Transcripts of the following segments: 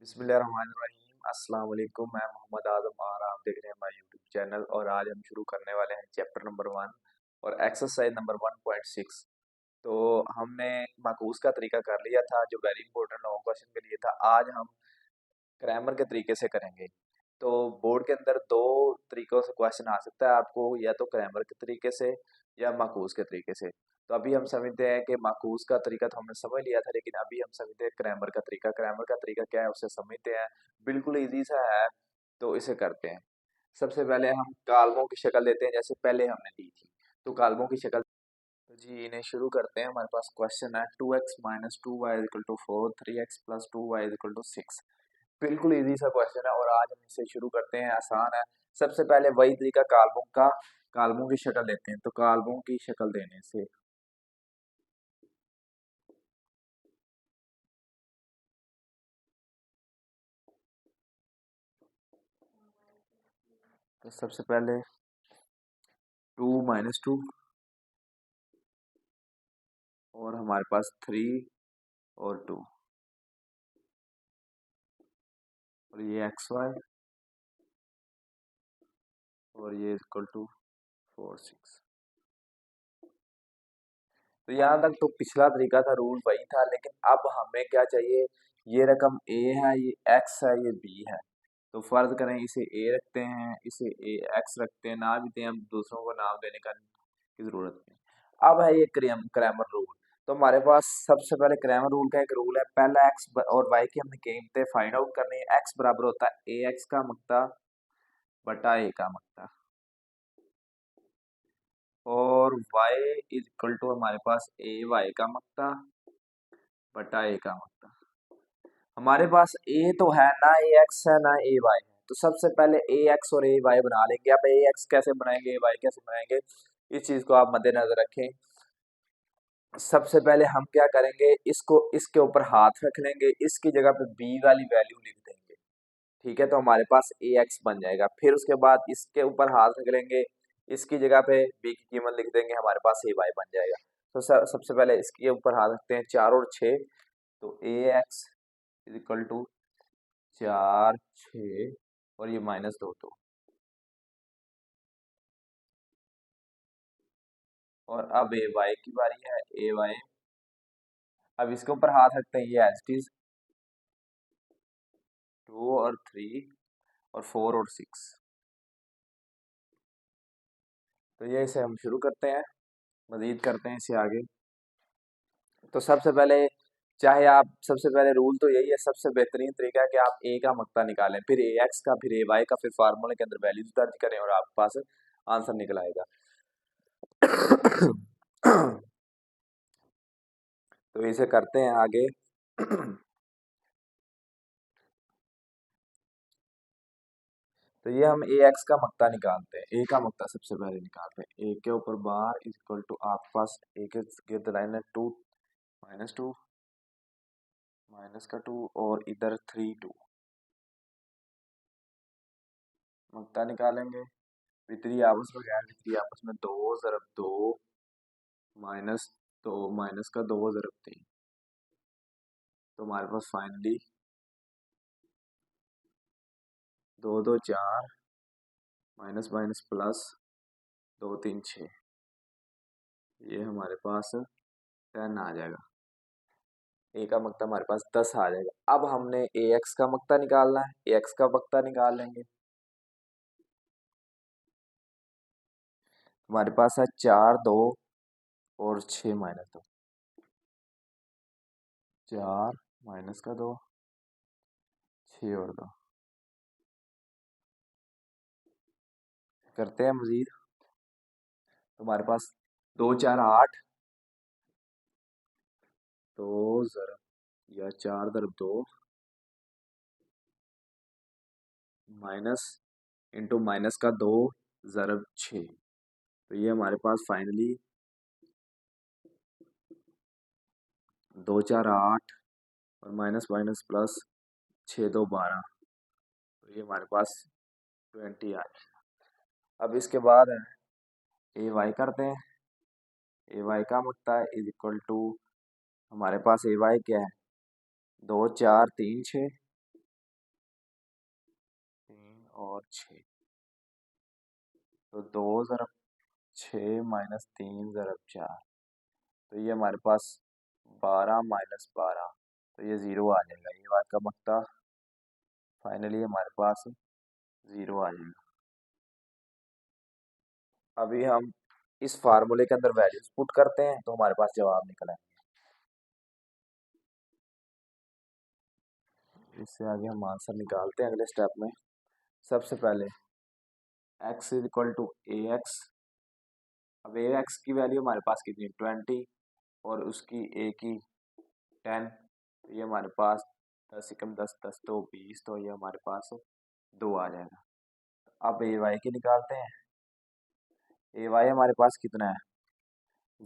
बिस्मिल्लाहिर्रहमानिर्रहीम अस्सलाम वालेकुम। मैं मोहम्मद आजम और आप देख रहे हैं हमारा यूट्यूब चैनल। और आज हम शुरू करने वाले हैं चैप्टर नंबर 1 और एक्सरसाइज नंबर 1.6। तो हमने माकूस का तरीका कर लिया था जो वेरी इंपॉर्टेंट लॉन्ग क्वेश्चन के लिए था। आज हम ग्रामर के तरीके से करेंगे। तो बोर्ड के अंदर दो तरीकों से क्वेश्चन आ सकता है आपको, या तो ग्रामर के तरीके से या माकूस के तरीके से। तो अभी हम समझते हैं कि माकूस का तरीका तो हमने समझ लिया था, लेकिन अभी हम समझते हैं ग्रामर का तरीका। ग्रामर का तरीका क्या है उसे समझते हैं। बिल्कुल इजी सा है, तो इसे करते हैं। सबसे पहले हम कालमों की शक्ल देते हैं जैसे पहले हमने दी थी। तो कालमों की शक्ल, तो जी इन्हें शुरू करते हैं। हमारे पास क्वेश्चन है 2x minus two y equal to 4, 3x plus two y equal to 6। बिल्कुल इजी सा क्वेश्चन है और आज हम इसे शुरू करते हैं। आसान है। सबसे पहले वही तरीका कालमों की शक्ल लेते हैं। तो कालमों की शक्ल देने से तो सबसे पहले 2 - 2 और हमारे पास 3 और 2 और ये XY और ये इक्वल टू 4 6। तो यहाँ तक तो पिछला तरीका था, रूल वही था, लेकिन अब हमें क्या चाहिए। ये रकम A है, ये X है, ये B है। तो फर्ज करें इसे A रखते हैं, इसे AX रखते हैं, ना भी दें हम दूसरों को नाम देने की जरूरत नहीं। अब है ये क्रैमर रूल। तो हमारे पास सबसे पहले क्रैमर रूल का एक रूल है। पहला एक्स और वाई की हमने कीमतें फाइंड आउट करनी है। एक्स बराबर होता है AX का मक्ता बटा A का मक्ता, और y इज इक्वल टू हमारे पास AY का मक्ता बटा A का मक्ता। हमारे पास A तो है ना, AX है ना AY है। तो सबसे पहले AX और AY बना लेंगे। अब AX कैसे बनाएंगे, AY कैसे बनाएंगे, इस चीज को आप मद्देनजर रखें। सबसे पहले हम क्या करेंगे, इसको इसके ऊपर हाथ रख लेंगे, इसकी जगह पे B वाली वैल्यू लिख देंगे। ठीक है, तो हमारे पास AX बन जाएगा। फिर उसके बाद इसके ऊपर हाथ रख लेंगे, इसकी जगह पे B की कीमत लिख देंगे, हमारे पास AY बन जाएगा। तो सबसे पहले इसके ऊपर हाथ रखते हैं 4 और 6। तो AX इज इक्वल टू 4 6 और ये -2 2। और अब AY की बारी है। AY, अब इसके ऊपर हाथ रखते हैं, ये एज इट इज 2 और 3 और 4 और 6। तो ये इसे हम शुरू करते हैं, मजीद करते हैं इसे आगे। तो सबसे पहले, चाहे आप सबसे पहले रूल तो यही है, सबसे बेहतरीन तरीका है कि आप A का मक्ता निकालें, फिर AX का, फिर AY का, फिर फार्मूले के अंदर वैल्यूज दर्ज करें और आपके पास आंसर निकल आएगा। तो इसे करते हैं आगे। तो ये हम AX का मक्ता निकालते हैं। A का मक्ता सबसे पहले निकालते हैं। A के ऊपर बार इज इक्वल टू, आपके पास A के गिर्द लाइन है 2 -2 -2 और इधर 3 2। मक्ता निकालेंगे, वितरी आपस में गैर वितरी आपस में 2 × 2 -2 माइनस का 2 × 3। तो हमारे पास फाइनली 2 2 4 माइनस माइनस प्लस 2 3 6, ये हमारे पास 10 आ जाएगा। A का मक्ता हमारे पास 10 आ जाएगा। अब हमने AX का मक्ता निकालना है, AX का मक्ता निकाल लेंगे। हमारे पास है 4 2 और 6 -2। 4 माइनस का 2, 6 और 2 करते हैं मजीद। तो हमारे पास 2 4 8, 2 ज़रब या 4 × 2 माइनस इंटू माइनस का 2 ज़रब 6। तो ये हमारे पास फाइनली 2 4 8 और माइनस माइनस प्लस 6 2 12। तो ये हमारे पास 20 आ जाएगा। अब इसके बाद है AY करते हैं। AY का मकता है इज इक्वल टू, हमारे पास AY क्या है, 2 4 3 6 और 6। तो 2 × 6 - 3 × 4, तो ये हमारे पास 12 - 12, तो ये 0 आ जाएगा। ये बात का मकता फाइनली हमारे पास 0 आ जाएगा। अभी हम इस फार्मूले के अंदर वैल्यूज पुट करते हैं तो हमारे पास जवाब निकल आएंगे। इससे आगे हम आंसर निकालते हैं अगले स्टेप में। सबसे पहले x = ax। अब ax की वैल्यू हमारे पास कितनी 20 और उसकी a की 10, तो ये हमारे पास 10 × 10 10 तो 20, तो ये हमारे पास 2 आ जाएगा। अब ay की निकालते हैं। ay हमारे पास कितना है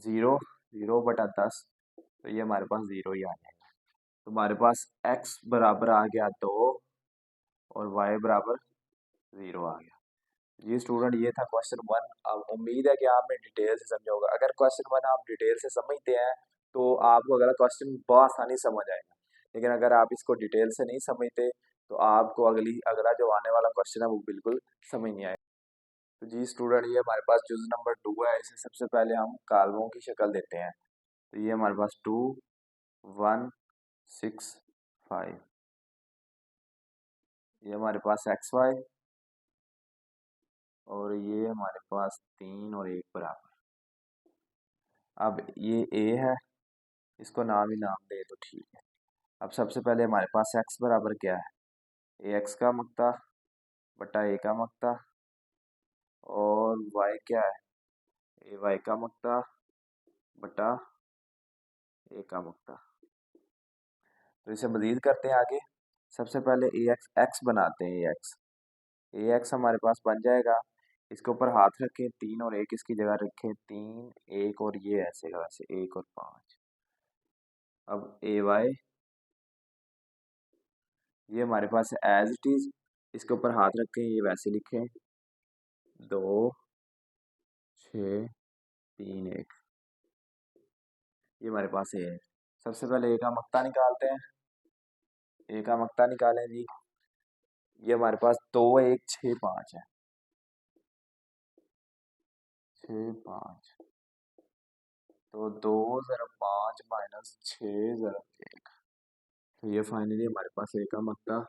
0, 0/10, तो ये हमारे पास 0 ही आ जाएगा। तो हमारे पास x बराबर आ गया 2 और y बराबर 0 आ गया। जी स्टूडेंट, ये था क्वेश्चन 1। अब उम्मीद है कि आपने डिटेल से समझा होगा। अगर क्वेश्चन 1 आप डिटेल से समझते हैं तो आपको अगला क्वेश्चन बआसानी समझ आएगा। लेकिन अगर आप इसको डिटेल से नहीं समझते तो आपको अगला जो आने वाला क्वेश्चन है वो बिल्कुल समझ नहीं आएगा। तो जी स्टूडेंट, ये हमारे पास जुज नंबर 2 है। इसे सबसे पहले हम कालमों की शक्ल देते हैं। तो ये हमारे पास 2 1 6 5, ये हमारे पास XY, और ये हमारे पास 3 और 1 बराबर। अब ये A है, इसको नाम ही नाम दे तो ठीक है। अब सबसे पहले हमारे पास x बराबर क्या है ax का मकता बटा a का मकता, और y क्या है ay का मकता बटा a का मकता। तो इसे मजीद करते हैं आगे। सबसे पहले x बनाते हैं। ax हमारे पास बन जाएगा। इसके ऊपर हाथ रखें, 3 और 1 इसकी जगह रखें, 3 1 और ये ऐसे का वैसे 1 और 5। अब ay ये हमारे पास है एज इट इज, इसके ऊपर हाथ रखें, ये वैसे लिखें 2 6 3 1, ये हमारे पास ए है। सबसे पहले ए का मक्ता निकालते हैं। ए का मक्ता निकालें जी। ये हमारे पास 2 1 6 5 है, 6 5, तो 2 × 5 - 6 × 1, तो ये फाइनली हमारे पास ए का मक्ता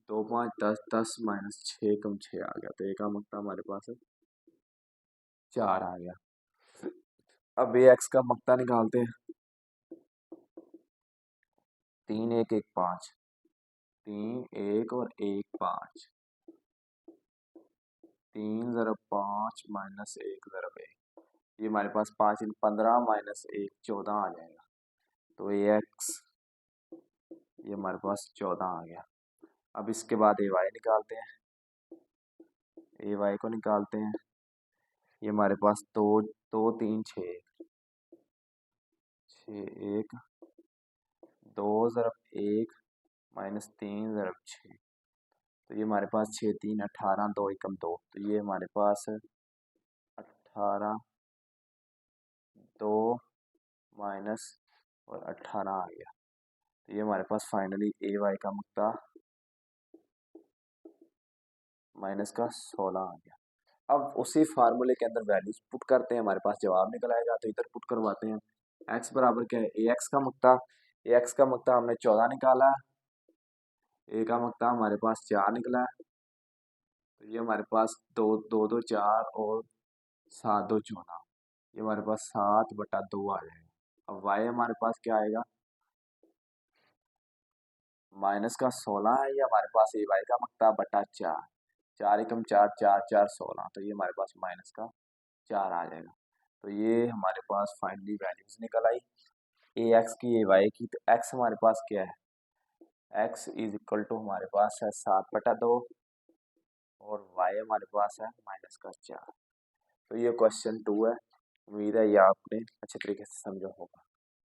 2 5 10 10 - 6 × 6 आ गया। तो ए का मक्ता हमारे पास 4 आ गया। अब ए एक्स का मक्ता निकालते हैं। 3 1 1 5, 3 1 और 1 5, 3 × 5 - 1 × 1, ये हमारे पास 5 × 15 - 1 14 आ जाएगा। तो ए एक्स ये हमारे पास 14 आ गया। अब इसके बाद ए वाई निकालते हैं। ए वाई को निकालते हैं। ये हमारे पास 2 2 3 6 6 1, 2 × 1 - 3 × 6, तो ये हमारे पास 6 3 18, 2 1 2, तो ये हमारे पास 18 2 माइनस और 18 आ गया। तो ये हमारे पास फाइनली ए वाई का मक्ता माइनस का 16 आ गया। अब उसी फार्मूले के अंदर वैल्यूज पुट करते हैं, हमारे पास जवाब निकल आएगा। तो इधर पुट करवाते हैं। x बराबर क्या है ए एक्स का मक्ता। ए एक्स का मक्ता हमने 14 निकाला है, ए का मक्ता हमारे पास 4 निकला है। तो ये हमारे पास 2 2 2 4 और 7 2 14, ये हमारे पास 7/2 आ जाएगा। अब y हमारे पास क्या आएगा माइनस का 16 है, ये हमारे पास ए वाई का मक्ता बटा 4, 4 एकम 4 4 4 16, तो ये हमारे पास माइनस का 4 आ जाएगा। तो ये हमारे पास फाइनली वैल्यूज निकल आई ए एक्स की ए वाई की। तो एक्स हमारे पास क्या है x = हमारे पास है 7/2 और y हमारे पास है माइनस का 4। तो ये क्वेश्चन 2 है। उम्मीद है ये आपने अच्छे तरीके से समझा होगा।